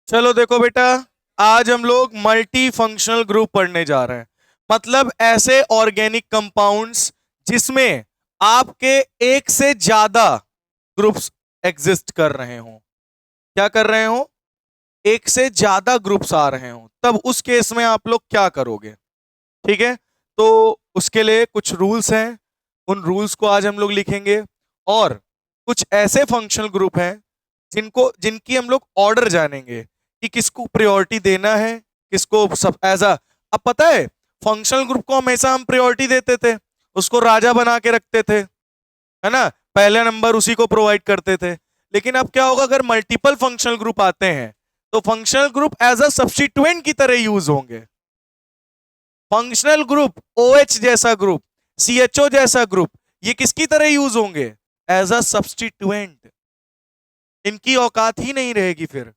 चलो देखो बेटा, आज हम लोग मल्टी फंक्शनल ग्रुप पढ़ने जा रहे हैं। मतलब ऐसे ऑर्गेनिक कंपाउंड्स जिसमें आपके एक से ज्यादा ग्रुप्स एग्जिस्ट कर रहे हो। क्या कर रहे हो? एक से ज्यादा ग्रुप्स आ रहे हो, तब उस केस में आप लोग क्या करोगे? ठीक है, तो उसके लिए कुछ रूल्स हैं, उन रूल्स को आज हम लोग लिखेंगे। और कुछ ऐसे फंक्शनल ग्रुप हैं जिनकी हम लोग ऑर्डर जानेंगे कि किसको प्रायोरिटी देना है, किसको सब एज अ। अब पता है, फंक्शनल ग्रुप को हमेशा हम प्रायोरिटी देते थे, उसको राजा बना के रखते थे, है ना, पहला नंबर उसी को प्रोवाइड करते थे। लेकिन अब क्या होगा, अगर मल्टीपल फंक्शनल ग्रुप आते हैं तो functional group as a substituent की तरह यूज होंगे। फंक्शनल ग्रुप OH जैसा ग्रुप, CHO जैसा ग्रुप, ये किसकी तरह यूज होंगे? As a substituent. इनकी औकात ही नहीं रहेगी फिर।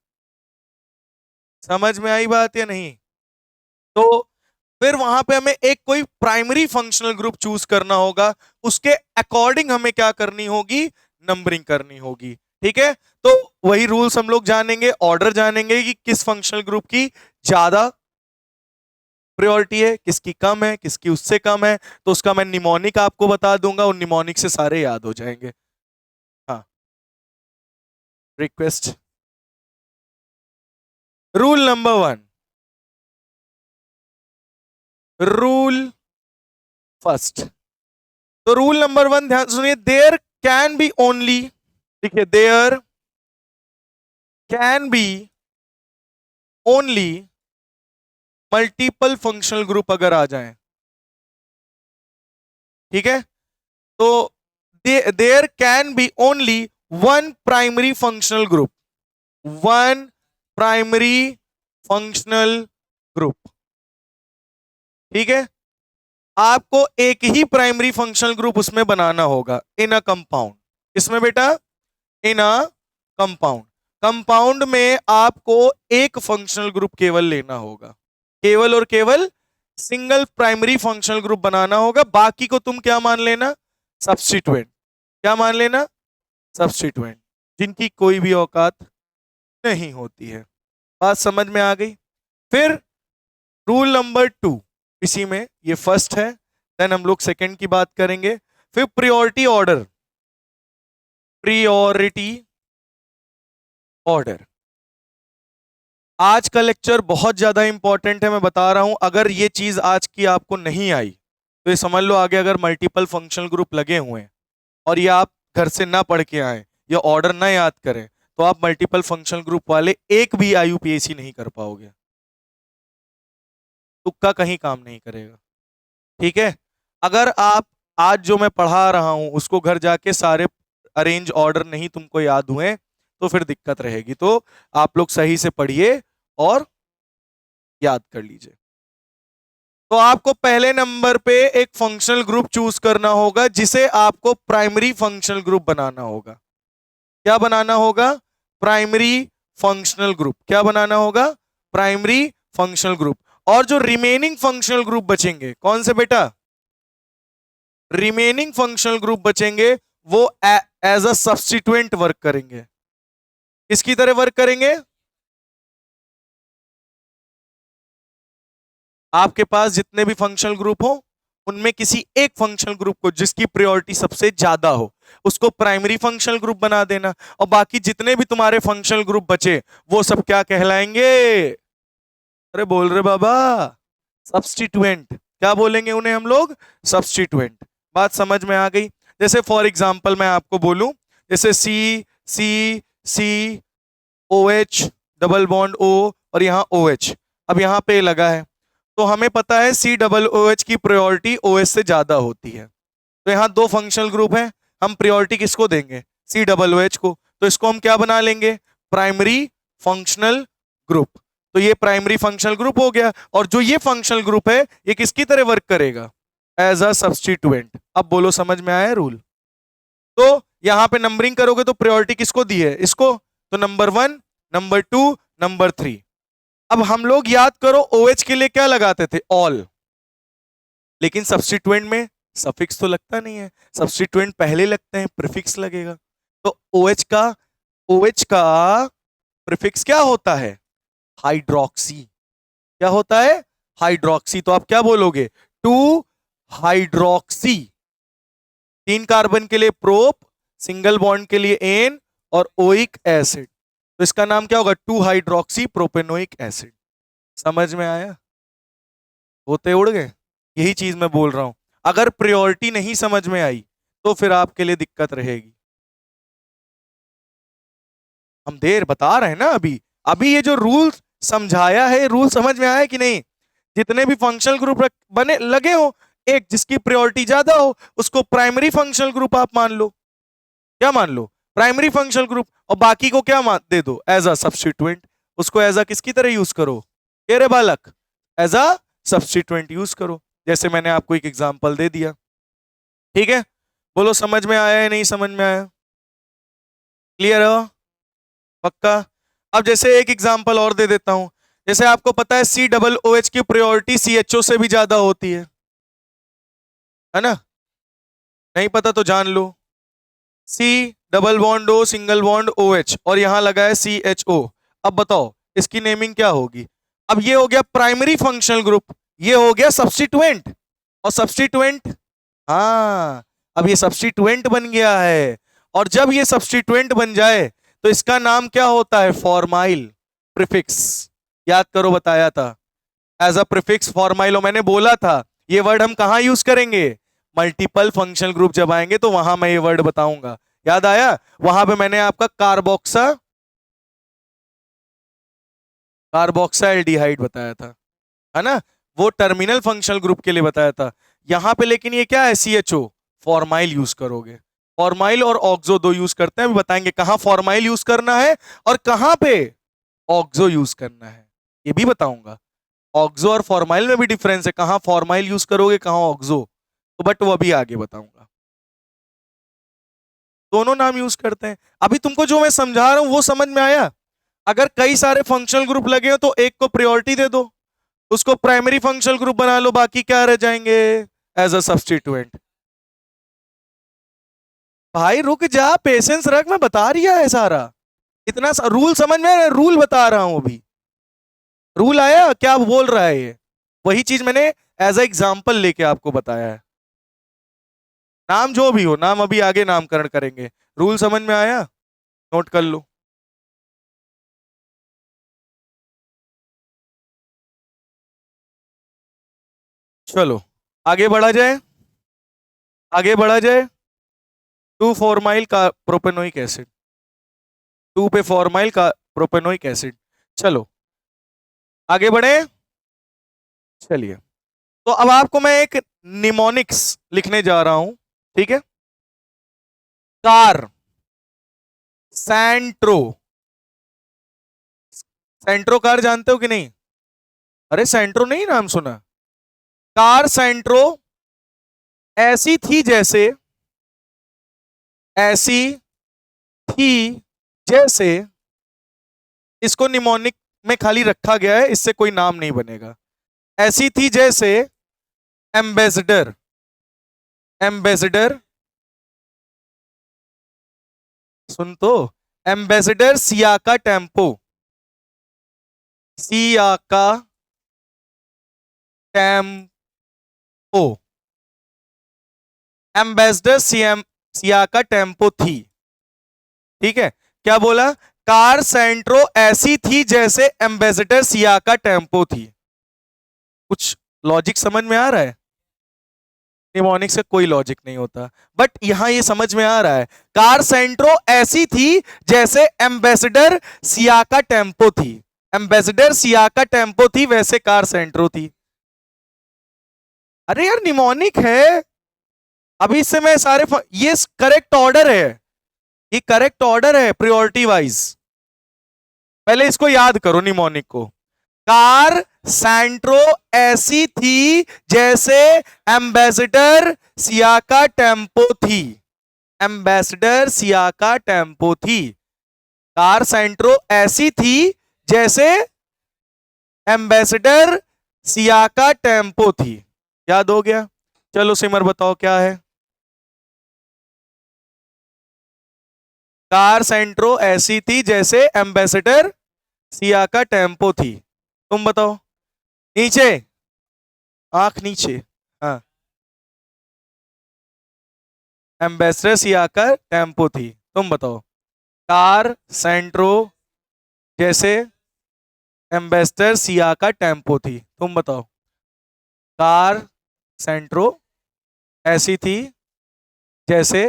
समझ में आई बात या नहीं? तो फिर वहां पे हमें एक कोई प्राइमरी फंक्शनल ग्रुप चूज करना होगा, उसके अकॉर्डिंग हमें क्या करनी होगी? नंबरिंग करनी होगी। ठीक है, तो वही रूल्स हम लोग जानेंगे, ऑर्डर जानेंगे कि किस फंक्शनल ग्रुप की ज्यादा प्रायोरिटी है, किसकी कम है, किसकी उससे कम है। तो उसका मैं निमोनिक आपको बता दूंगा, उन निमोनिक से सारे याद हो जाएंगे। हाँ, request. Rule number 1, rule first. तो रूल नंबर 1 ध्यान सुनिए, देयर कैन बी ओनली, देखिए, there can be only multiple functional group अगर आ जाएं, ठीक है, तो there can be only one primary functional group, one primary functional group. ठीक है, आपको एक ही प्राइमरी फंक्शनल ग्रुप उसमें बनाना होगा इन अ कंपाउंड। इसमें बेटा, इन अ कंपाउंड, कंपाउंड में आपको एक फंक्शनल ग्रुप केवल लेना होगा, केवल और केवल सिंगल प्राइमरी फंक्शनल ग्रुप बनाना होगा। बाकी को तुम क्या मान लेना? सब्स्टिट्यूएंट। क्या मान लेना? सब्स्टिट्यूएंट, जिनकी कोई भी औकात नहीं होती है। बात समझ में आ गई? फिर रूल नंबर 2, इसी में ये फर्स्ट है, देन हम लोग सेकंड की बात करेंगे। फिर प्रियोरिटी ऑर्डर, प्रियोरिटी ऑर्डर। आज का लेक्चर बहुत ज्यादा इंपॉर्टेंट है, मैं बता रहा हूं। अगर ये चीज आज की आपको नहीं आई तो ये समझ लो, आगे अगर मल्टीपल फंक्शनल ग्रुप लगे हुए हैं और ये आप घर से ना पढ़ के आए या ऑर्डर ना याद करें, तो आप मल्टीपल फंक्शनल ग्रुप वाले एक भी IUPAC नहीं कर पाओगे। तुक्का कहीं काम नहीं करेगा। ठीक है, अगर आप आज जो मैं पढ़ा रहा हूं उसको घर जाके सारे अरेंज ऑर्डर नहीं तुमको याद हुए तो फिर दिक्कत रहेगी। तो आप लोग सही से पढ़िए और याद कर लीजिए। तो आपको पहले नंबर पे एक फंक्शनल ग्रुप चूज करना होगा जिसे आपको प्राइमरी फंक्शनल ग्रुप बनाना होगा। क्या बनाना होगा? Primary functional group. क्या बनाना होगा? Primary functional group. और जो रिमेनिंग फंक्शनल ग्रुप बचेंगे, कौन से बेटा? रिमेनिंग फंक्शनल ग्रुप बचेंगे, वो एज अ सब्स्टिट्यूएंट वर्क करेंगे। किसकी तरह वर्क करेंगे? आपके पास जितने भी फंक्शनल ग्रुप हो उनमें किसी एक फंक्शनल ग्रुप को जिसकी प्रायोरिटी सबसे ज्यादा हो उसको प्राइमरी फंक्शनल ग्रुप बना देना, और बाकी जितने भी तुम्हारे फंक्शनल ग्रुप बचे वो सब क्या कहलाएंगे? अरे बोल रहे बाबा, सब्स्टिट्यूएंट। क्या बोलेंगे उन्हें हम लोग? सब्स्टिट्यूएंट। बात समझ में आ गई? जैसे फॉर एग्जांपल मैं आपको बोलूं, जैसे सी सी सी OH, डबल बॉन्ड O, और यहाँ OH। अब यहाँ पे लगा है तो हमें पता है COOH की प्रायोरिटी OH से ज्यादा होती है। तो यहाँ दो फंक्शनल ग्रुप हैं, हम प्रायोरिटी किसको देंगे? COOH को। तो इसको हम क्या बना लेंगे? Primary functional group. तो ये प्राइमरी फंक्शनल ग्रुप हो गया, और जो ये फंक्शनल ग्रुप है ये किसकी तरह वर्क करेगा? As a substituent. अब बोलो, समझ में आया रूल? तो यहां पे नंबरिंग करोगे तो प्रायोरिटी किसको दी है? इसको। तो नंबर 1, नंबर 2, नंबर 3। अब हम लोग याद करो, OH के लिए क्या लगाते थे? ऑल। लेकिन सब्स्टिट्यूएंट में सफिक्स तो लगता नहीं है, सब्स्टिट्यूएंट पहले लगते हैं, प्रीफिक्स लगेगा। तो OH का प्रीफिक्स क्या होता है? हाइड्रोक्सी। क्या होता है? हाइड्रोक्सी। तो आप क्या बोलोगे? 2 हाइड्रोक्सी। 3 कार्बन के लिए प्रोप, सिंगल बॉन्ड के लिए एन और ओइक एसिड। तो इसका नाम क्या होगा? 2 हाइड्रोक्सी प्रोपेनोइक एसिड। समझ में आया? होते उड़ गए। यही चीज मैं बोल रहा हूं। अगर प्रायोरिटी नहीं समझ में आई तो फिर आपके लिए दिक्कत रहेगी। हम देर बता रहे हैं ना अभी। अभी ये जो रूल समझाया है, रूल समझ में आया कि नहीं? जितने भी फंक्शनल ग्रुप बने लगे हो, एक जिसकी प्रायोरिटी ज्यादा हो उसको प्राइमरी फंक्शनल ग्रुप आप मान लो। क्या मान लो? Primary functional group. और बाकी को क्या मान दे दो? As a substituent. उसको एज अ किसकी तरह यूज करो? कह रहे बालक, एज अ सब्स्टिट्यूएंट यूज करो। जैसे मैंने आपको एक एग्जांपल दे दिया। ठीक है? बोलो समझ में आया या नहीं समझ में आया? क्लियर है? पक्का? अब जैसे एक एग्जांपल और दे देता हूं। जैसे आपको पता है COOH की प्रायोरिटी CHO से भी ज्यादा होती है ना? नहीं पता तो जान लो। C double bond O single bond OH और यहां लगा है CHO। अब बताओ इसकी नेमिंग क्या होगी? अब ये हो गया प्राइमरी फंक्शनल ग्रुप, ये हो गया सब्स्टिट्यूएंट। और सब्स्टिट्यूएंट, हाँ, अब ये सब्स्टिट्यूएंट बन गया है। और जब ये सब्स्टिट्यूएंट बन जाए तो इसका नाम क्या होता है? Formyl prefix. याद करो, बताया था एज अ प्रीफिक्स फॉर्माइल। और मैंने बोला था ये वर्ड हम कहां यूज करेंगे? मल्टीपल फंक्शनल ग्रुप जब आएंगे तो वहां मैं ये वर्ड बताऊंगा। याद आया? वहां पे मैंने आपका कार्बोक्साइल्डिहाइड बताया था, है ना? वो टर्मिनल फंक्शनल ग्रुप के लिए बताया था। यहां पे लेकिन ये क्या है? CHO। फॉर्माइल यूज करोगे। फॉर्माइल और ऑक्सो दो यूज करते हैं, अभी बताएंगे कहां फॉर्माइल यूज करना है और कहां पे ऑक्सो यूज करना है, ये भी बताऊंगा। ऑक्सो और फॉर्माइल में भी डिफरेंस है, कहां फॉर्माइल यूज करोगे कहां ऑक्सो। तो बट वो अभी आगे बताऊंगा। दोनों नाम यूज करते हैं। अभी तुमको जो मैं समझा रहा हूं वो समझ में आया? अगर कई सारे फंक्शनल ग्रुप लगे हो तो एक को प्रायोरिटी दे दो, उसको प्राइमरी फंक्शनल ग्रुप बना लो, बाकी क्या रह जाएंगे? As a substituent. भाई रुक जा, पेशेंस रख, मैं बता रिया है सारा। इतना रूल समझ में आया? रूल बता रहा हूं अभी। रूल आया? क्या बोल रहा है ये? वही चीज मैंने एज अ एग्जाम्पल लेके आपको बताया है। नाम जो भी हो, नाम अभी आगे नामकरण करेंगे। रूल समझ में आया? नोट कर लो। चलो आगे बढ़ा जाए, आगे बढ़ा जाए। 2 फॉर्माइल का प्रोपेनोइक एसिड, 2 पे फॉर्माइल का प्रोपेनोइक एसिड। चलो आगे बढ़े। चलिए, तो अब आपको मैं एक निमोनिक्स लिखने जा रहा हूं। ठीक है? Car Santro. सेंट्रो कार जानते हो कि नहीं? अरे सेंट्रो नहीं नाम सुना? कार सेंट्रो ऐसी थी जैसे, ऐसी थी जैसे, इसको निमोनिक में खाली रखा गया है, इससे कोई नाम नहीं बनेगा। ऐसी थी जैसे एम्बेसडर, एम्बेसडर, सुन तो, एम्बेसडर सियाका टेम्पो, सियाका टेम्पो, एम्बेसडर सियाका टेम्पो थी। ठीक है? क्या बोला? कार सेंट्रो ऐसी थी जैसे एम्बेसडर सियाका टेम्पो थी। कुछ लॉजिक समझ में आ रहा है? निमोनिक से कोई लॉजिक नहीं होता, बट यहां ये समझ में आ रहा है। कार सेंट्रो ऐसी थी जैसे एम्बेसडर सियाका टेम्पो थी। एम्बेसडर सियाका टेम्पो थी वैसे कार सेंट्रो थी। अरे यार निमोनिक है। अभी इससे मैं ये करेक्ट ऑर्डर है, ये करेक्ट ऑर्डर है प्रायोरिटी वाइज। पहले इसको याद करो निमोनिक को। कार सैंट्रो ऐसी थी जैसे एम्बेसडर सियाका टेम्पो थी। एम्बेसडर सियाका टेम्पो थी। कार सैंट्रो ऐसी थी जैसे एम्बेसडर सियाका टेम्पो थी। याद हो गया? चलो सिमर बताओ क्या है? कार सेंट्रो ऐसी थी जैसे एम्बेसडर सियाका टेम्पो थी। तुम बताओ। नीचे, आंख नीचे। हाँ, एम्बेसडर सियाका टेम्पो थी। तुम बताओ। कार सेंट्रो जैसे एम्बेसडर सियाका टेम्पो थी। तुम बताओ। कार सेंट्रो ऐसी थी जैसे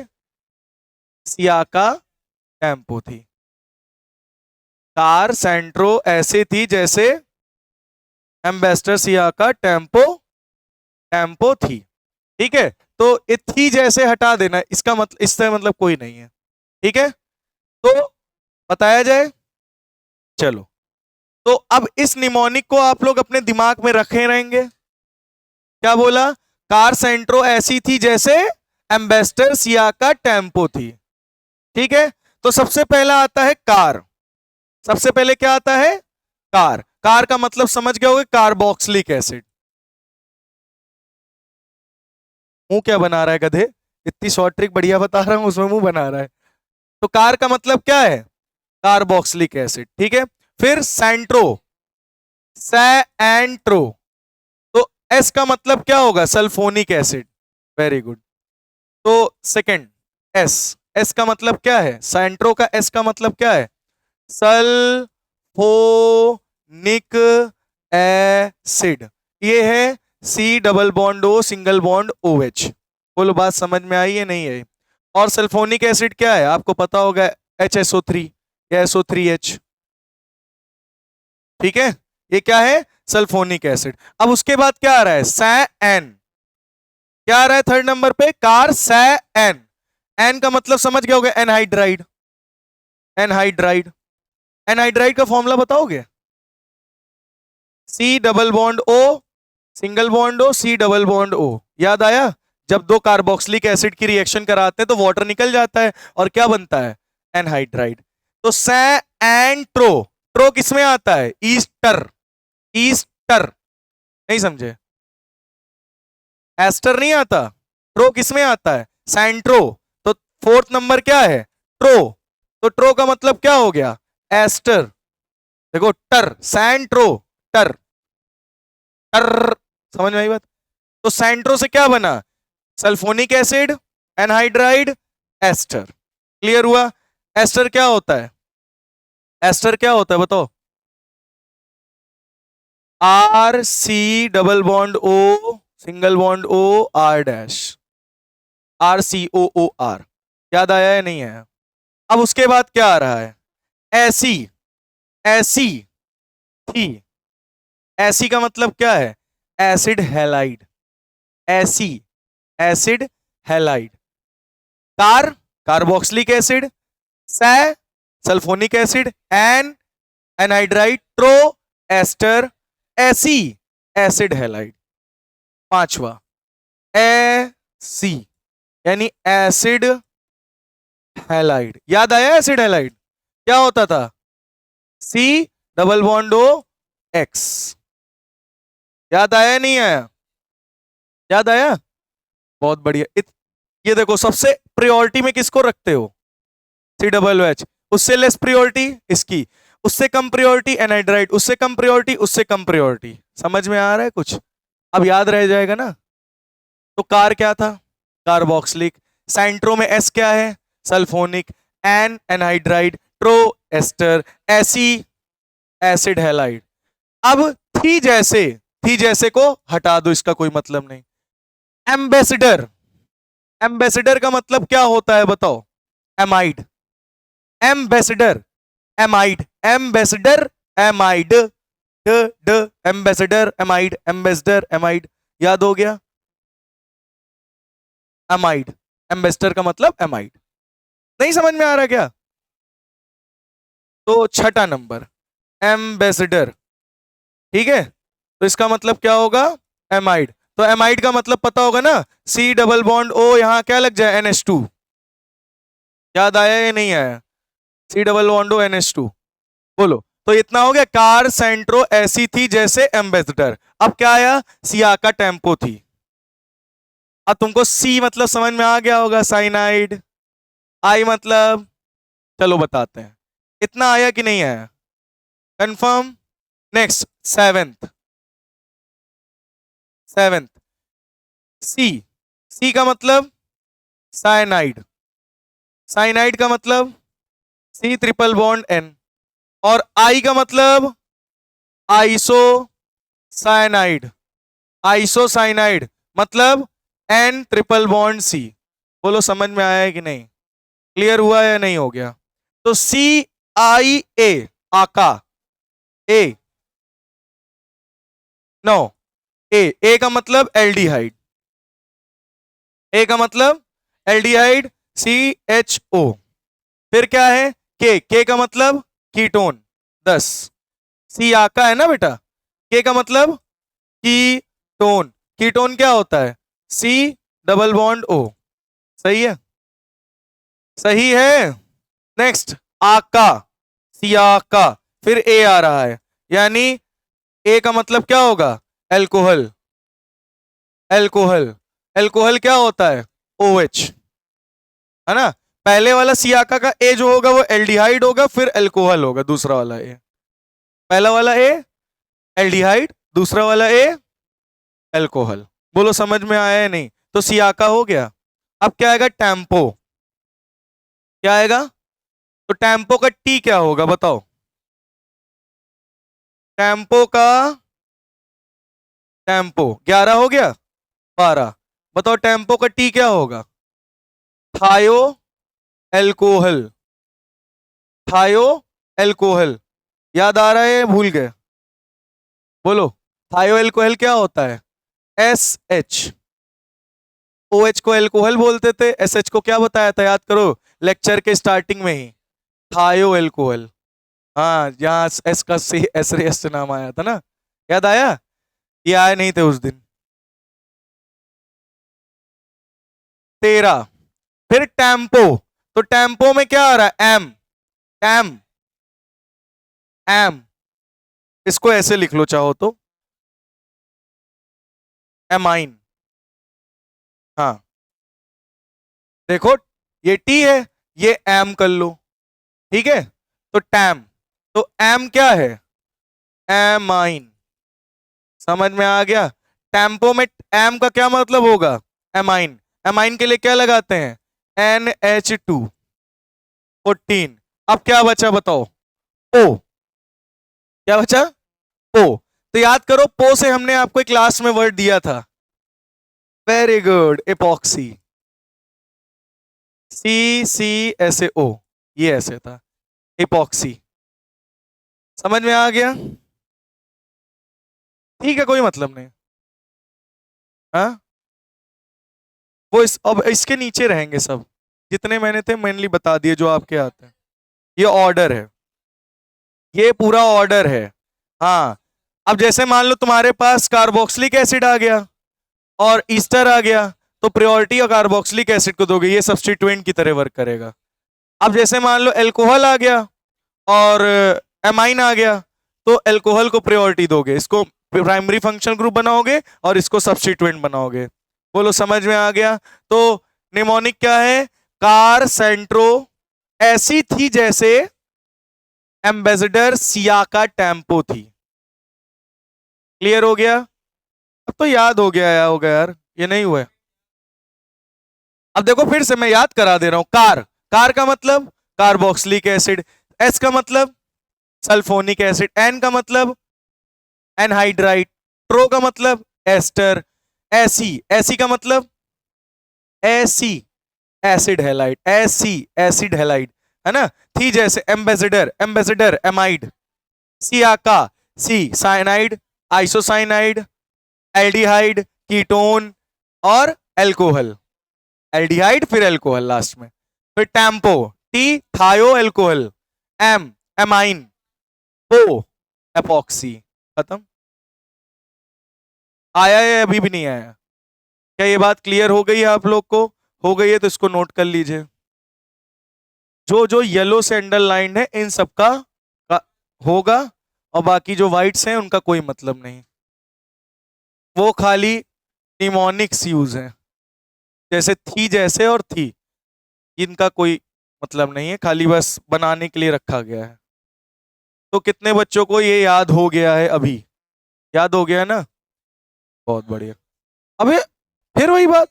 सियाका टेम्पो थी। कार सेंट्रो ऐसी थी जैसे एम्बेसडर सियाका टेम्पो टेम्पो थी। ठीक है, तो ये थी जैसे हटा देना, इसका मतलब, इससे मतलब कोई नहीं है। ठीक है, तो बताया जाए। चलो, तो अब इस निमोनिक को आप लोग अपने दिमाग में रखे रहेंगे। क्या बोला? कार सेंट्रो ऐसी थी जैसे एम्बेसडर सियाका टेम्पो थी। ठीक है, तो सबसे पहला आता है कार। सबसे पहले क्या आता है? कार। कार का मतलब समझ गए होगे, कार्बोक्सिलिक एसिड। मुंह क्या बना रहा है गधे? इतनी शॉर्ट ट्रिक बढ़िया बता रहा हूं, उसमें मुंह बना रहा है। तो कार का मतलब क्या है? Carboxylic acid. ठीक है, फिर सेंट्रो, सैंट्रो, तो एस का मतलब क्या होगा? Sulphonic acid. Very good. तो सेकंड, एस। एस का मतलब क्या है? सेंट्रो का एस का मतलब क्या है? Sulphonic acid. ये है C double bond O single bond O H. बोलो, बात समझ में आई है नहीं है? और सल्फोनिक एसिड क्या है आपको पता होगा? HSO3 या SO3H। ठीक है, ये क्या है? Sulphonic acid. अब उसके बाद क्या आ रहा है? सैन। क्या आ रहा है थर्ड नंबर पे? कार सैन। एन का मतलब समझ गए होगे, एनहाइड्राइड। एनहाइड्राइड। एनहाइड्राइड का फॉर्मूला बताओगे? C double bond O single bond O C double bond O. याद आया? जब दो कार्बोक्सिलिक एसिड की रिएक्शन कराते हैं तो वाटर निकल जाता है और क्या बनता है? एनहाइड्राइड। तो सैंट्रो, ट्रो किसमें आता है? ईस्टर। ईस्टर। नहीं समझे? एस्टर नहीं आता, ट्रो किसमें आता है? सैंट्रो। तो फोर्थ नंबर क्या है? ट्रो। तो ट्रो का मतलब क्या हो गया? एस्टर। देखो, टर, सैंट्रो, टर, टर। समझ में आई बात? तो सैंट्रो से क्या बना? Sulphonic acid, anhydride, ester. Clear हुआ? एस्टर क्या होता है? एस्टर क्या होता है बताओ? R C double bond O single bond O R dash. RCOOR। याद आया या नहीं आया? अब उसके बाद क्या आ रहा है? ऐसी। ऐसी थी। ऐसी का मतलब क्या है? Acid halide. AC, acid halide. Car, carboxylic acid. सै, सल्फोनिक एसिड। N, anhydride. ट्रो, एस्टर। AC, acid halide. पांचवा, एसी यानी एसिड हैलाइड। याद आया? एसिड हैलाइड क्या होता था? C double bond O X. याद आया नहीं आया? याद आया? बहुत बढ़िया। ये देखो, सबसे प्रायोरिटी में किसको रखते हो? COOH। उससे लेस प्रायोरिटी इसकी, उससे कम प्रायोरिटी एनहाइड्राइड, उससे कम प्रायोरिटी, उससे कम प्रायोरिटी। समझ में आ रहा है कुछ? अब याद रह जाएगा ना? तो कार क्या था? कार्बोक्सिलिक। सेंट्रो में एस क्या है? सल्फोनिक। N, anhydride. ट्रो, एस्टर। AC, acid halide. अब थी जैसे को हटा दो, इसका कोई मतलब नहीं। एम्बेसडर। एम्बेसडर का मतलब क्या होता है बताओ? Amide. Ambassador, amide, ambassador, amide. ड ड एम्बेसडर, एमाइड, एम्बेसडर, एमाइड। याद हो गया? एमाइड। एम्बेसडर का मतलब एमाइड। नहीं समझ में आ रहा क्या? तो छठा नंबर, एम्बेसडर। ठीक है, तो इसका मतलब क्या होगा? एमाइड। तो एमाइड का मतलब पता होगा ना? सी डबल बॉन्ड ओ, यहां क्या लग जाए? NH2। याद आया या नहीं आया? C double bond O NH2। बोलो। तो इतना हो गया। कार सेंट्रो ऐसी थी जैसे एम्बेसडर। अब क्या आया? सियाका टेम्पो थी। अब तुमको सी मतलब समझ में आ गया होगा, साइनाइड। आई मतलब, चलो बताते हैं। इतना आया कि नहीं आया? कंफर्म। नेक्स्ट सेवेंथ सी। सी का मतलब साइनाइड। साइनाइड का मतलब सी ट्रिपल बॉन्ड एन। और आई का मतलब आइसो साइनाइड। आइसोसाइनाइड मतलब एन ट्रिपल बॉन्ड सी। बोलो समझ में आया है कि नहीं? क्लियर हुआ या नहीं हो गया? तो सी आई ए आका। ए नो ए का मतलब एल्डिहाइड। ए का मतलब एल्डिहाइड सी एच ओ। फिर क्या है? के का मतलब कीटोन 10। सी आका है ना बेटा। के का मतलब कीटोन। कीटोन क्या होता है? C double bond O. सही है? सही है। नेक्स्ट आका। सियाका। फिर ए आ रहा है, यानी ए का मतलब क्या होगा? एल्कोहल। एल्कोहल। एल्कोहल क्या होता है? OH, है ना। पहले वाला सियाका का ए जो होगा वो एल्डिहाइड होगा, फिर एल्कोहल होगा दूसरा वाला ए। पहला वाला ए एल्डिहाइड, दूसरा वाला ए एल्कोहल। बोलो समझ में आया है नहीं? तो सियाका हो गया। अब क्या आएगा? टेम्पो। क्या आएगा? तो टेम्पो का टी क्या होगा बताओ? टेम्पो का टेम्पो 11 हो गया। 12। बताओ टेम्पो का टी क्या होगा? थायो एल्कोहल। थायो एल्कोहल। याद आ रहा है या भूल गए? बोलो। थायो एल्कोहल क्या होता है? SH। OH को एल्कोहल बोलते थे, SH को क्या बताया था? याद करो लेक्चर के स्टार्टिंग में ही, थायो एल्कोहल। हाँ, यहाँ एस का सी एस से नाम आया था ना। याद आया? ये आए नहीं थे उस दिन। 13। फिर टेम्पो। तो टेम्पो में क्या आ रहा है? एम। M M. इसको ऐसे लिख लो चाहो तो, एमाइन। हाँ देखो, ये टी है, ये एम कर लो। ठीक है, तो टैम। तो एम क्या है? एमाइन। समझ में आ गया? टेम्पो में एम का क्या मतलब होगा? एमाइन। एमाइन के लिए क्या लगाते हैं? NH2 14। अब क्या बचा बताओ? ओ। क्या बचा? ओ। तो याद करो, पो से हमने आपको एक क्लास में वर्ड दिया था। Very good, epoxy. CCSAO, ये ऐसे था, एपॉक्सी। समझ में आ गया? ठीक है, कोई मतलब नहीं। हाँ, वो अब इसके नीचे रहेंगे सब, जितने मैंने थे मेनली बता दिए जो आपके आते हैं। ये ऑर्डर है, ये पूरा ऑर्डर है। हाँ, अब जैसे मान लो तुम्हारे पास कार्बोक्सिलिक एसिड आ गया और ईस्टर आ गया, तो प्रायोरिटी और कार्बोक्सिलिक एसिड को दोगे, ये सब्स्टिट्यूएंट की तरह वर्क करेगा। अब जैसे मान लो एल्कोहल आ गया और एमाइन आ गया, तो एल्कोहल को प्रायोरिटी दोगे, इसको प्राइमरी फंक्शनल ग्रुप बनाओगे और इसको सब्स्टिट्यूएंट बनाओगे। बोलो समझ में आ गया? तो निमोनिक क्या है? कार सेंट्रो, ऐसी थी जैसे एम्बेसडर सियाका टेम्पो थी। क्लियर हो गया? अब तो याद हो गया होगा यार, ये नहीं हुआ है? अब देखो फिर से मैं याद करा दे रहा हूं। कार, कार का मतलब कार्बोक्सिलिक एसिड। एस का मतलब सल्फोनिक एसिड। एन का मतलब एनहाइड्राइड। ट्रो का मतलब एस्टर। एसी, एसी का मतलब AC acid halide. AC acid halide, है ना। थी जैसे एम्बेसडर, एम्बेसडर एमाइड। सियाका, सी साइनाइड, आइसोसाइनाइड, एल्डिहाइड, कीटोन और एल्कोहल। एल्डिहाइड फिर एल्कोहल लास्ट में। फिर tempo, T thio alcohol, M amine, O epoxy. खत्म। आया है अभी भी नहीं आया? क्या ये बात क्लियर हो गई है आप लोग को? हो गई है तो इसको नोट कर लीजिए। जो जो येलो से अंडरलाइंड है इन सबका होगा, और बाकी जो व्हाइट्स हैं उनका कोई मतलब नहीं। वो खाली निमोनिक्स यूज है, जैसे थी जैसे और थी, इनका कोई मतलब नहीं है, खाली बस बनाने के लिए रखा गया है। तो कितने बच्चों को ये याद हो गया है अभी? याद हो गया ना? बहुत बढ़िया। अबे फिर वही बात,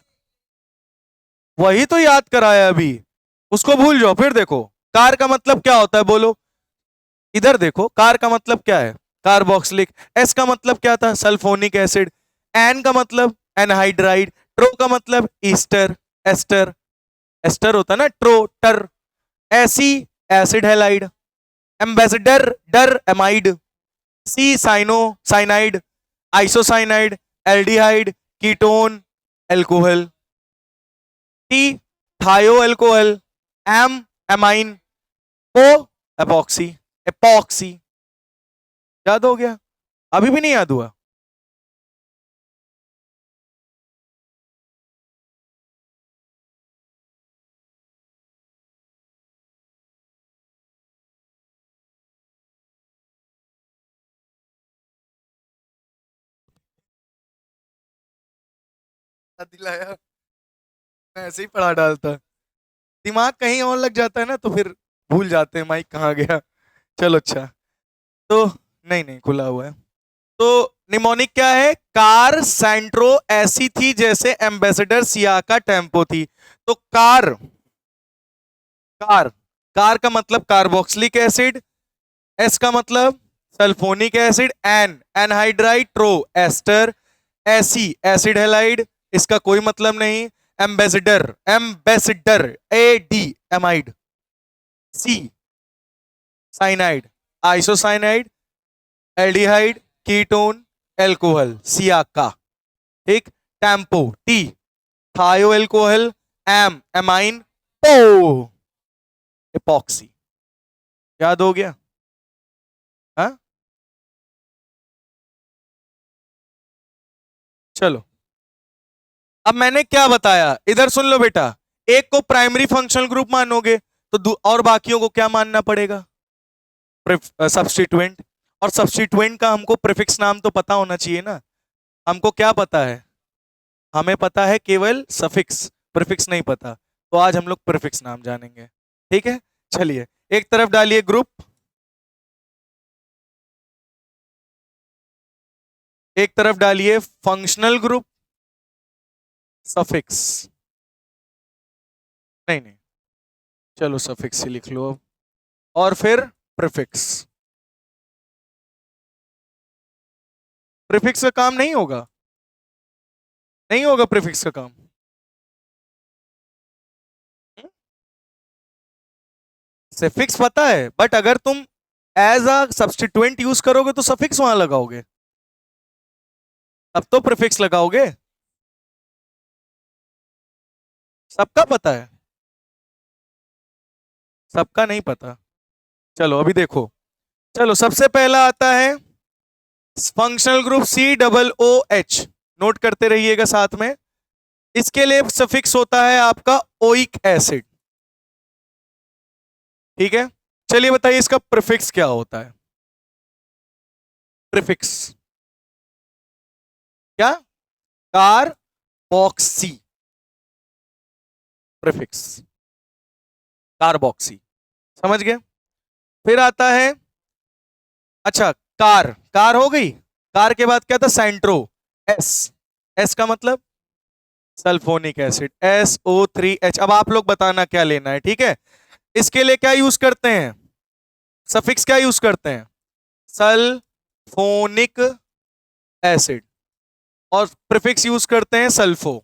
वही तो याद कराया अभी, उसको भूल जाओ। फिर देखो, कार का मतलब क्या होता है बोलो? इधर देखो, कार का मतलब क्या है? कार्बोक्सिलिक। एस का मतलब क्या था? Sulphonic acid. एन का मतलब एनहाइड्राइड। ट्रो का मतलब ईस्टर, एस्टर। एस्टर होता है ना, ट्रो टर। AC acid halide. एम्बेसडर डर amide. C cyano cyanide. Isocyanide aldehyde. Ketone alcohol. T thio alcohol. M amine. O epoxy, epoxy. याद हो गया? अभी भी नहीं याद हुआ? दिलाया, मैं ऐसे ही पढ़ा डालता। दिमाग कहीं और लग जाता है ना, तो फिर भूल जाते हैं माइक कहाँ गया। चलो अच्छा। तो नहीं नहीं, खुला हुआ है। तो निमोनिक क्या है? कार सेंट्रो ऐसी थी जैसे एम्बेसडर सियाका टेम्पो थी। तो कार, कार, कार का मतलब कार्बोक्सिलिक एसिड। एस का मतलब सल्फोनिक एसिड। N anhydride. ट्रो एस्टर। एसी एसिड हैलाइड, इसका कोई मतलब नहीं। Ambassador, Ambassador A D amide. C cyanide, isocyanide, aldehyde, ketone, alcohol, सियाका। ठीक। Tempo T, thio alcohol. M amine. O epoxy. याद हो गया? हाँ, चलो। अब मैंने क्या बताया इधर सुन लो बेटा। एक को प्राइमरी फंक्शनल ग्रुप मानोगे, तो और बाकियों को क्या मानना पड़ेगा? सब्स्टिट्यूएंट। और सब्स्टिट्यूएंट का हमको प्रीफिक्स नाम तो पता होना चाहिए ना। हमको क्या पता है? हमें पता है केवल सफिक्स, प्रीफिक्स नहीं पता। तो आज हम लोग प्रीफिक्स नाम जानेंगे। ठीक है, चलिए। एक तरफ डालिए ग्रुप, एक तरफ डालिए फंक्शनल ग्रुप, सफिक्स। नहीं नहीं, चलो सफिक्स ही लिख लो अब। और फिर प्रीफिक्स। प्रीफिक्स का काम नहीं होगा, नहीं होगा प्रीफिक्स का काम। सफिक्स पता है, बट अगर तुम एज अ सब्स्टिट्यूएंट यूज करोगे तो सफिक्स वहां लगाओगे, अब तो प्रीफिक्स लगाओगे। सबका पता है? सबका नहीं पता। चलो अभी देखो। चलो सबसे पहला आता है functional group C double O H. Note करते रहिएगा साथ में। इसके लिए सफिक्स होता है आपका ओइक एसिड। ठीक है, चलिए बताइए इसका प्रीफिक्स क्या होता है? प्रीफिक्स क्या? कार्बोक्सी। Prefix carboxy. समझ गए? फिर आता है, अच्छा, कार, कार हो गई। कार के बाद क्या था? सेंट्रो। एस, एस का मतलब सल्फोनिक एसिड, SO3H। अब आप लोग बताना क्या लेना है, ठीक है? इसके लिए क्या यूज करते हैं? सफिक्स क्या यूज करते हैं? Sulphonic acid. और प्रीफिक्स यूज करते हैं सल्फो।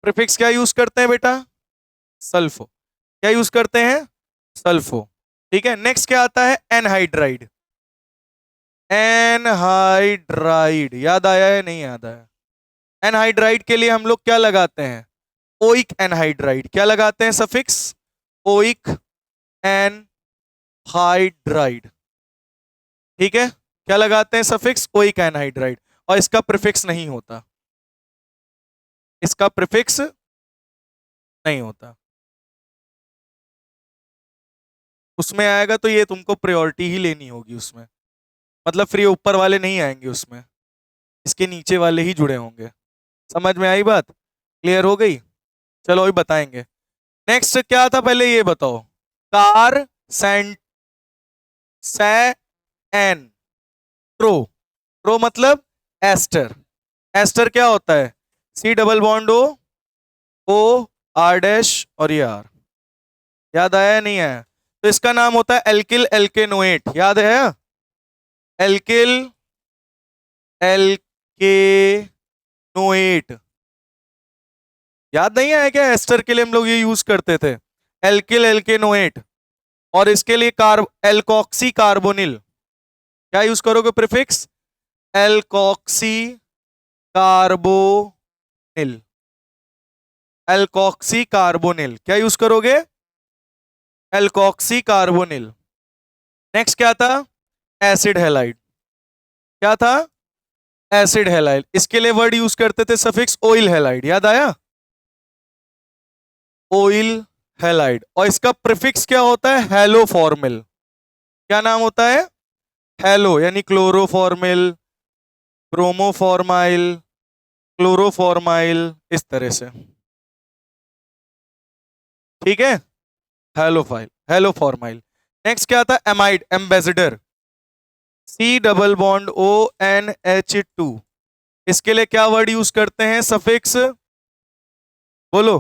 प्रीफिक्स क्या यूज करते हैं बेटा? सल्फो। क्या यूज करते हैं? सल्फो। ठीक है, नेक्स्ट क्या आता है? एनहाइड्राइड। एनहाइड्राइड, याद आया है नहीं याद आया? एनहाइड्राइड के लिए हम लोग क्या लगाते हैं? Oic anhydride. क्या लगाते हैं सफिक्स? Oic anhydride. ठीक है, क्या लगाते हैं सफिक्स? Oic anhydride. और इसका प्रीफिक्स नहीं होता, इसका प्रीफिक्स नहीं होता। उसमें आएगा तो ये तुमको प्रायोरिटी ही लेनी होगी उसमें, मतलब फ्री ऊपर वाले नहीं आएंगे उसमें, इसके नीचे वाले ही जुड़े होंगे। समझ में आई बात? क्लियर हो गई? चलो अभी बताएंगे। नेक्स्ट क्या था, पहले ये बताओ। Car N ट्रो। ट्रो मतलब एस्टर। एस्टर क्या होता है? C double bond O, O R dash और ये आर। याद आया या नहीं आया? तो इसका नाम होता है एल्किल एल्केनोएट। याद है? Alkyl alkanoate. याद नहीं आया क्या? एस्टर के लिए हम लोग ये यूज करते थे, एल्किल एल्केनोएट। और इसके लिए एल्कॉक्सी कार्बोनिल। क्या यूज करोगे prefix? Alkoxy carbonyl. Alkoxy carbonyl क्या यूज करोगे? Alkoxy carbonyl. नेक्स्ट क्या था? Acid halide. क्या था? Acid halide. इसके लिए वर्ड यूज करते थे सफिक्स ऑयल हैलाइड। याद आया? Oil halide. और इसका प्रीफिक्स क्या होता है? हेलोफॉर्मिल। क्या नाम होता है? हेलो यानी क्लोरोफॉर्मिल, ब्रोमोफॉर्माइल, क्लोरोफॉर्माइल, इस तरह से। ठीक है? हेलोफाइल, हेलोफॉर्माइल। नेक्स्ट क्या था? Amide, Ambassador. C double bond O N H two. इसके लिए क्या वर्ड यूज करते हैं सफिक्स? बोलो।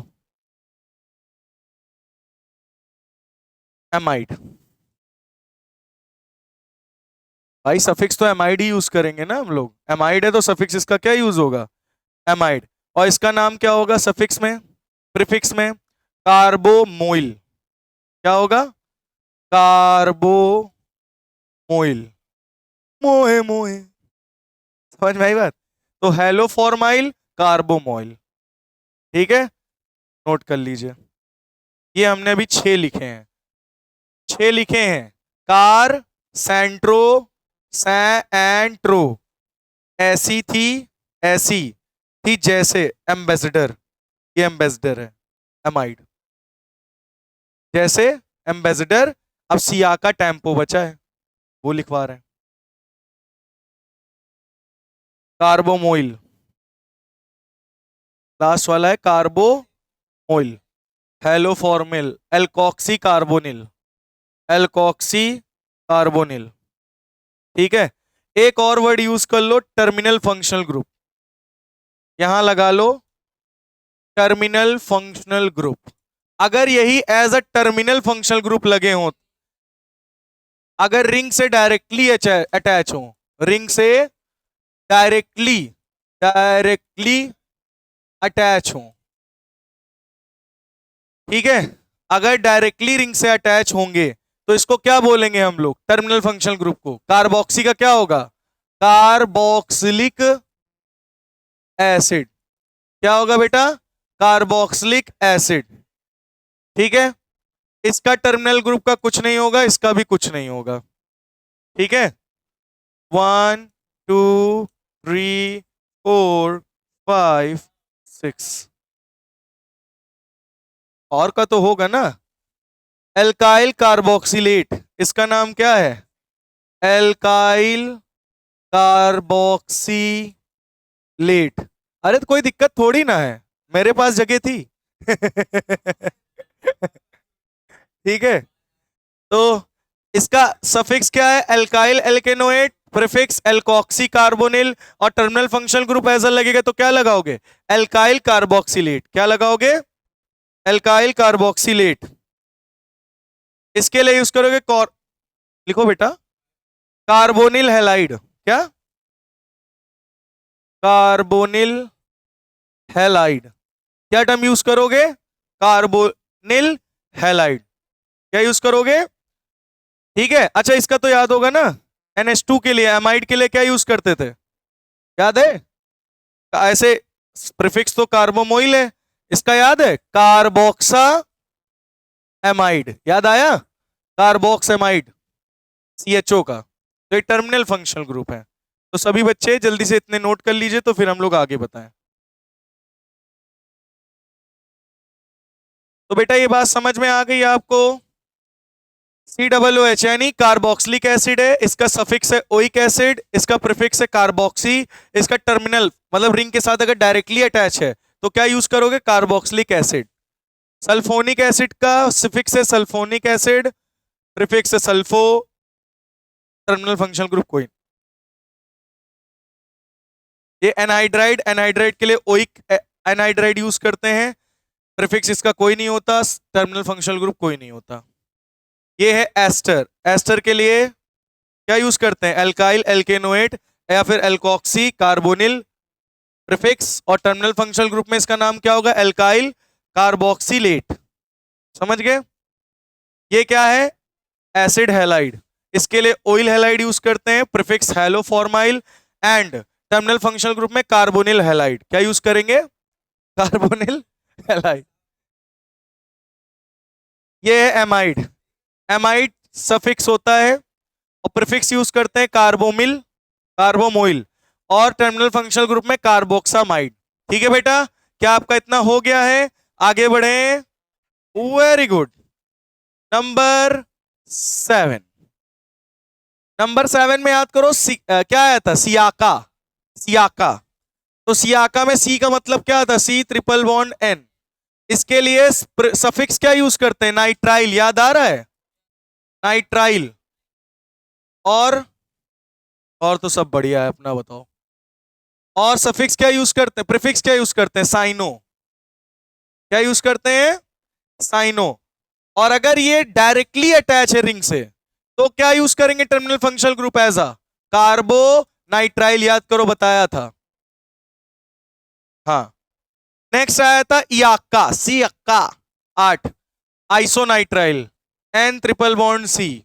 एमाइड। भाई सफिक्स तो एमाइड ही यूज करेंगे ना हम लोग। एमाइड है तो सफिक्स इसका क्या यूज होगा? एमाइड। और इसका नाम क्या होगा सफिक्स में, प्रीफिक्स में? कार्बोमोइल। क्या होगा? कार्बोमोइल। मोए मोए। समझ में आई बात? तो हेलोफॉर्माइल, कार्बोमोइल। ठीक है? नोट कर लीजिए। ये हमने अभी 6 लिखे हैं। 6 लिखे हैं। कार, सेंट्रो, सैंट्रो। ऐसी थी, ऐसी थी जैसे। एम्बेसडर, ये एम्बेसडर है एमाइड। जैसे एम्बेसडर। अब सिया का टेम्पो बचा है, वो लिखवा रहे हैं। कार्बोमोइल, लास्ट वाला है कार्बोमोइल। हेलोफॉर्मिल, एल्कॉक्सी कार्बोनिल, एल्कॉक्सी कार्बोनिल। ठीक है? एक और वर्ड यूज कर लो, टर्मिनल फंक्शनल ग्रुप। यहां लगा लो टर्मिनल फंक्शनल ग्रुप। अगर यही as a terminal functional group लगे हो, अगर रिंग से डायरेक्टली अटैच हो, रिंग से डायरेक्टली डायरेक्टली अटैच हो, ठीक है? अगर डायरेक्टली रिंग से अटैच होंगे तो इसको क्या बोलेंगे हम लोग? टर्मिनल फंक्शनल ग्रुप को। कार्बोक्सी का क्या होगा? Carboxylic acid. क्या होगा बेटा? Carboxylic acid. ठीक है? इसका टर्मिनल ग्रुप का कुछ नहीं होगा, इसका भी कुछ नहीं होगा। ठीक है? 1 2 3 4 5 6 और का तो होगा ना? Alkyl carboxylate. इसका नाम क्या है? Alkyl carboxylate. अरे तो कोई दिक्कत थोड़ी ना है, मेरे पास जगह थी। ठीक है? तो इसका सफिक्स क्या है? Alkyl alkanoate, prefix alkoxy carbonyl. और टर्मिनल फंक्शनल ग्रुप ऐसा लगेगा तो क्या लगाओगे? Alkyl carboxylate. क्या लगाओगे? Alkyl carboxylate. इसके लिए यूज करोगे लिखो बेटा, कार्बोनिल हैलाइड। क्या? Carbonyl halide. क्या टर्म यूज करोगे? Carbonyl halide. क्या यूज करोगे? ठीक है? अच्छा इसका तो याद होगा ना, NH2 के लिए, एमाइड के लिए क्या यूज करते थे? याद है? ऐसे प्रीफिक्स तो कार्बोमोइल है, इसका याद है? कार्बोक्सा एमाइड। याद आया? कार्बोक्स एमाइड, CHO का। तो ये टर्मिनल फंक्शनल ग्रुप है। तो सभी बच्चे जल्दी से इतने नोट कर लीजिए तो फिर हम लोग आगे बताएं। तो बेटा ये बात समझ में आ गई आपको? COOH यानी कार्बोक्सिलिक एसिड है, इसका सफिक्स है ओइक एसिड, इसका प्रीफिक्स है कार्बोक्सी। इसका टर्मिनल मतलब रिंग के साथ अगर डायरेक्टली अटैच है तो क्या यूज करोगे? Carboxylic acid. सल्फोनिक एसिड का सफिक्स है सल्फोनिक एसिड, प्रीफिक्स है सल्फो। टर्मिनल फंक्शनल ग्रुप कोई नहीं। ये एनहाइड्राइड, एनहाइड्राइड के लिए ओइक एनहाइड्राइड यूज करते हैं, प्रीफिक्स इसका कोई नहीं होता, टर्मिनल फंक्शनल ग्रुप कोई नहीं होता। ये है एस्टर, एस्टर के लिए क्या यूज करते हैं, एल्काइल एल्केनोएट या फिर एल्कोक्सी कार्बोनिल प्रीफिक्स, और टर्मिनल फंक्शनल ग्रुप में इसका नाम क्या होगा, एल्काइल कार्बोक्सिलेट। समझ गए। ये क्या है, एसिड हैलाइड, इसके लिए ऑयल हैलाइड यूज करते हैं, prefix haloformyl, and terminal functional group में कार्बोनिल हैलाइड, क्या यूज करेंगे, कार्बोनिल हैलाइड। ये है एमाइड, एमाइड सफिक्स होता है और प्रीफिक्स यूज करते हैं कार्बोमिल, कार्बोमोइल, और टर्मिनल फंक्शनल ग्रुप में कार्बोक्सामाइड। ठीक है बेटा, क्या आपका इतना हो गया है, आगे बढ़े। Very good. नंबर 7, नंबर 7 में याद करो क्या आया था, सियाका, सियाका। तो सियाका में सी का मतलब क्या था, सी ट्रिपल बॉन्ड एन। इसके लिए सफिक्स क्या यूज करते हैं, नाइट्राइल, याद आ रहा है, नाइट्राइल। और तो सब बढ़िया है, अपना बताओ। और सफिक्स क्या यूज करते हैं, प्रीफिक्स क्या यूज करते हैं, साइनो, क्या यूज करते हैं, साइनो। और अगर ये डायरेक्टली अटैच है रिंग से तो क्या यूज करेंगे terminal functional group as a carbonitrile, याद करो बताया था। हाँ, नेक्स्ट आया था इयाक्का, सी अक्का 8, आइसोनाइट्राइल, एन ट्रिपल बॉन्ड सी।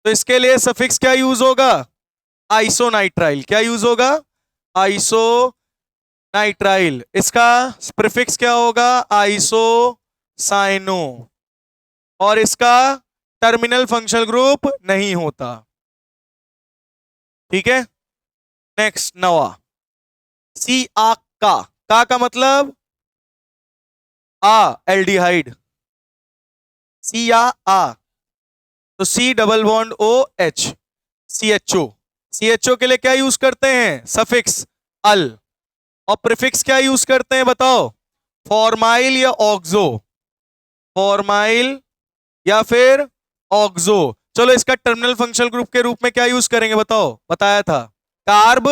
तो इसके लिए सफिक्स क्या यूज होगा, आइसोनाइट्राइल, क्या यूज होगा, आइसोनाइट्राइल। इसका प्रीफिक्स क्या होगा, आइसोसाइनो, और इसका टर्मिनल फंक्शनल ग्रुप नहीं होता। ठीक है। नेक्स्ट नवा, सी आ का मतलब एल्डिहाइड, सी आ, तो C double bond O H, C H O. C H O के लिए क्या यूज करते हैं, सफिक्स अल, और प्रीफिक्स क्या यूज करते हैं बताओ, फॉर्माइल या ऑक्सो, फॉर्माइल या फिर ऑक्सो। चलो इसका टर्मिनल फंक्शनल ग्रुप के रूप में क्या यूज करेंगे बताओ, बताया था, कार्ब,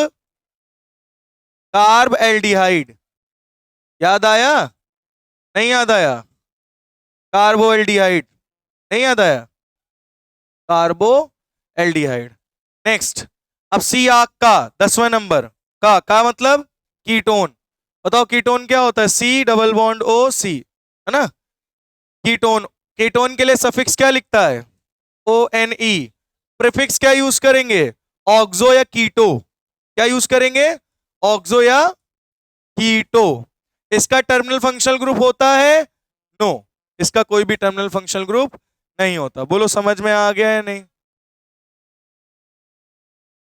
कार्ब एल्डिहाइड, याद आया, नहीं याद आया, कार्बो एल्डिहाइड, नहीं याद आया, कार्बो एल्डिहाइड। नेक्स्ट, अब सी आक का 10वां नंबर, का मतलब कीटोन। बताओ कीटोन क्या होता है, सी डबल बॉन्ड ओ सी, है ना, कीटोन। कीटोन के लिए सफिक्स क्या लिखता है, ओ एन ई। प्रीफिक्स क्या यूज करेंगे, ऑक्सो या कीटो, क्या यूज करेंगे, ऑक्सो या कीटो। इसका टर्मिनल फंक्शनल ग्रुप होता है, नो, इसका कोई भी टर्मिनल फंक्शनल ग्रुप नहीं होता। बोलो समझ में आ गया है नहीं।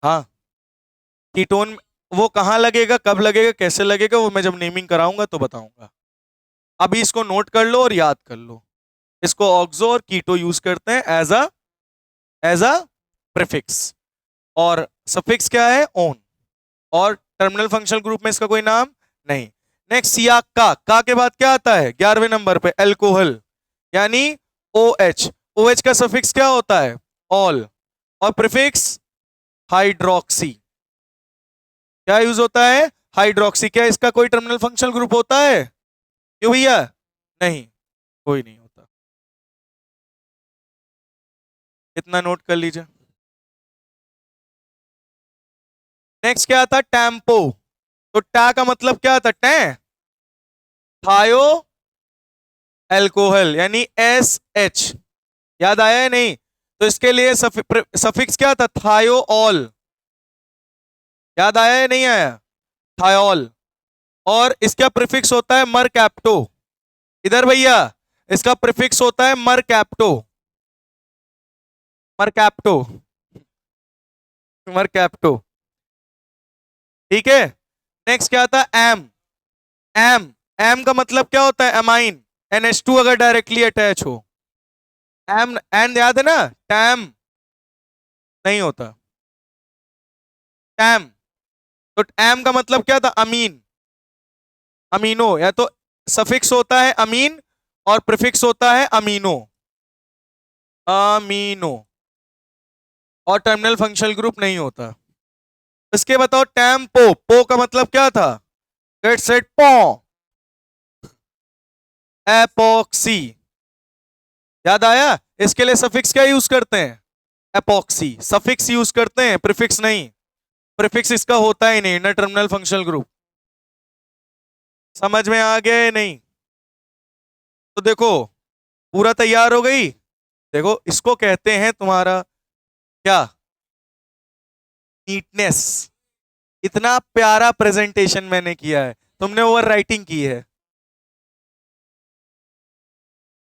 हाँ, कीटोन वो कहां लगेगा, कब लगेगा, कैसे लगेगा, वो मैं जब नेमिंग कराऊंगा तो बताऊंगा। अभी इसको नोट कर लो और याद कर लो। इसको ऑक्सो और कीटो यूज करते हैं एज अ प्रीफिक्स, और सफिक्स क्या है, ओन, और टर्मिनल फंक्शनल ग्रुप में इसका कोई नाम नहीं। नेक्स्ट सियाक का के बाद क्या आता है 11वें नंबर पे, एल्कोहल, यानी ओ एच। ओ एच का सफिक्स क्या होता है, ऑल, और प्रीफिक्स हाइड्रोक्सी, क्या यूज होता है, हाइड्रोक्सी। क्या इसका कोई टर्मिनल फंक्शनल ग्रुप होता है, क्यों भैया, नहीं, कोई नहीं होता। इतना नोट कर लीजिए। नेक्स्ट क्या था, टैम्पो। तो टा का मतलब क्या था, टे, थायो एल्कोहल, यानी एस एच, याद आया है नहीं। तो इसके लिए सफिक्स क्या था, थायोल, याद आया है नहीं आया, थायोल। और इसका प्रीफिक्स होता है मरकैप्टो, इधर भैया, इसका प्रीफिक्स होता है मरकैप्टो, मरकैप्टो, मरकैप्टो। ठीक है। नेक्स्ट क्या था, एम, एम, एम का मतलब क्या होता है, एमाइन, NH2 अगर डायरेक्टली अटैच हो। एम एंड याद है ना, टैम नहीं होता, टैम। तो एम का मतलब क्या था, अमीन, अमीनो, या तो सफिक्स होता है अमीन और प्रीफिक्स होता है अमीनो, अमीनो। और टर्मिनल फंक्शनल ग्रुप नहीं होता। इसके बताओ टेम्पो, पो का मतलब क्या था? गेट सेट पो, एपॉक्सी। याद आया? इसके लिए सफिक्स क्या यूज करते हैं? एपॉक्सी। सफिक्स यूज करते हैं, प्रीफिक्स नहीं। प्रीफिक्स इसका होता ही नहीं, ना टर्मिनल फंक्शनल ग्रुप। समझ में आ गया या नहीं? तो देखो पूरा तैयार हो गई। देखो इसको कहते हैं तुम्हारा क्या? नीटनेस। इतना प्यारा प्रेजेंटेशन मैंने किया है, तुमने ओवर राइटिंग की है।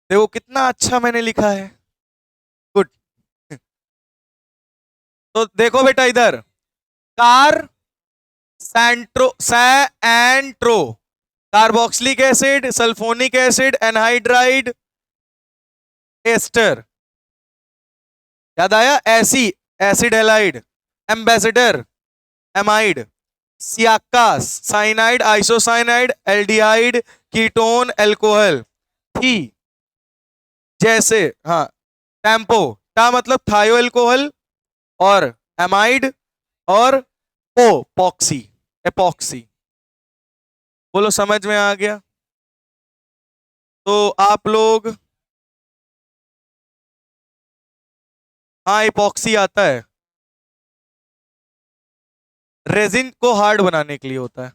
देखो कितना अच्छा मैंने लिखा है। गुड। तो देखो बेटा इधर, car Santro, carboxylic acid, sulphonic acid, anhydride ester. याद आया? AC, acid halide, Ambassador, amide, सियाकास, cyanide, isocyanide, aldehyde, ketone, alcohol. थी जैसे, हाँ, टेम्पो, टा मतलब थायो एल्कोहल, और एमाइड, और पो पॉक्सी, एपॉक्सी। बोलो समझ में आ गया? तो आप लोग, हाँ इपॉक्सी आता है, रेजिन को हार्ड बनाने के लिए होता है।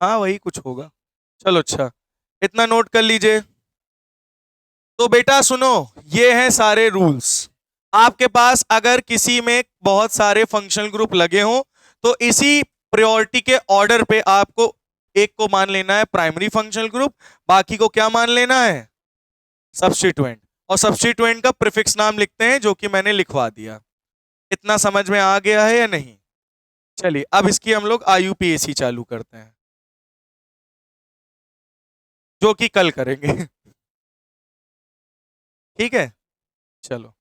हाँ वही कुछ होगा। चलो अच्छा, इतना नोट कर लीजिए। तो बेटा सुनो, ये हैं सारे रूल्स। आपके पास अगर किसी में बहुत सारे फंक्शनल ग्रुप लगे हों तो इसी प्रायोरिटी के ऑर्डर पे आपको एक को मान लेना है प्राइमरी फंक्शनल ग्रुप, बाकी को क्या मान लेना है? सब्स्टिट्यूएंट। और सब्स्टिट्यूएंट का प्रीफिक्स नाम लिखते हैं जो कि मैंने लिखवा दिया। इतना समझ में आ गया है या नहीं? चलिए अब इसकी हम लोग IUPAC चालू करते हैं, जो कि कल करेंगे। ठीक है, चलो।